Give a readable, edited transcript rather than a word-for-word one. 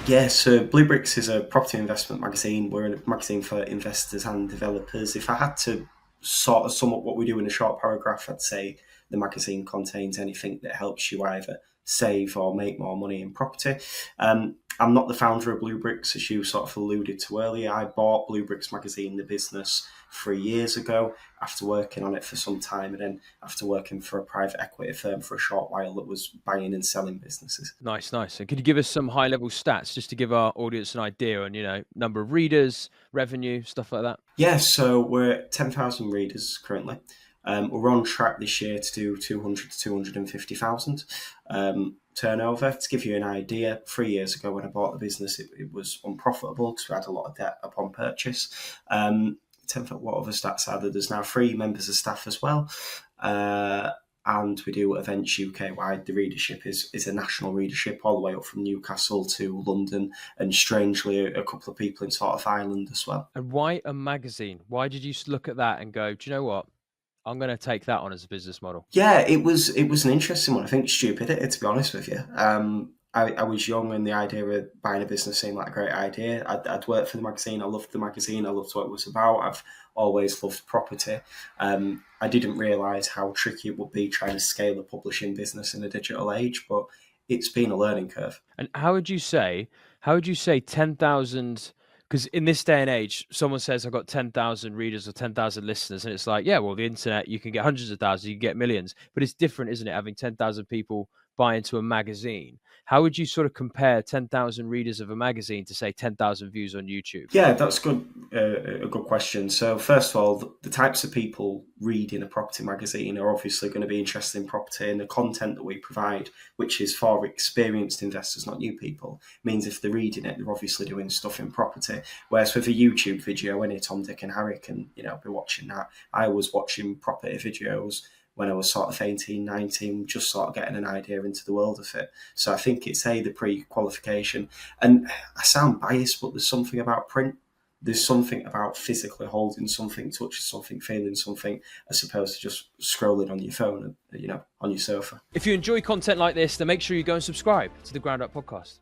Yeah, so Blue Bricks is a property investment magazine. We're a magazine for investors and developers. If I had to sort of sum up what we do in a short paragraph, I'd say the magazine contains anything that helps you either save or make more money in property. I'm not the founder of Blue Bricks, as you sort of alluded to earlier. I bought Blue Bricks magazine, the business, 3 years ago after working on it for some time, and then after working for a private equity firm for a short while that was buying and selling businesses. Nice, nice. And could you give us some high level stats just to give our audience an idea on, number of readers, revenue, stuff like that? Yeah, so we're at 10,000 readers currently. We're on track this year to do 200 to 250,000 turnover. To give you an idea, 3 years ago when I bought the business, it was unprofitable because we had a lot of debt upon purchase. What other stats are there? There's now 3 members of staff as well. And we do events UK-wide. The readership is a national readership all the way up from Newcastle to London, and strangely a couple of people in sort of Ireland as well. And why a magazine? Why did you look at that and go, do you know what? I'm going to take that on as a business model. Yeah, it was an interesting one. I think stupidity, to be honest with you. I was young and the idea of buying a business seemed like a great idea. I'd worked for the magazine. I loved the magazine. I loved what it was about. I've always loved property. I didn't realise how tricky it would be trying to scale a publishing business in a digital age, but it's been a learning curve. And how would you say 10,000, because in this day and age, someone says I've got 10,000 readers or 10,000 listeners, and it's like, yeah, well, the internet, you can get hundreds of thousands, you can get millions, but it's different, isn't it? Having 10,000 people buy into a magazine. How would you sort of compare 10,000 readers of a magazine to say 10,000 views on YouTube? Yeah, that's good. A good question. So first of all, the types of people reading a property magazine are obviously going to be interested in property, and the content that we provide, which is for experienced investors, not new people, means if they're reading it, they're obviously doing stuff in property. Whereas with a YouTube video, any Tom, Dick and Harry can, be watching that. I was watching property videos when I was sort of 18, 19, just sort of getting an idea into the world of it. So I think it's the pre-qualification. And I sound biased, but there's something about print. There's something about physically holding something, touching something, feeling something, as opposed to just scrolling on your phone, on your sofa. If you enjoy content like this, then make sure you go and subscribe to the Ground Up Podcast.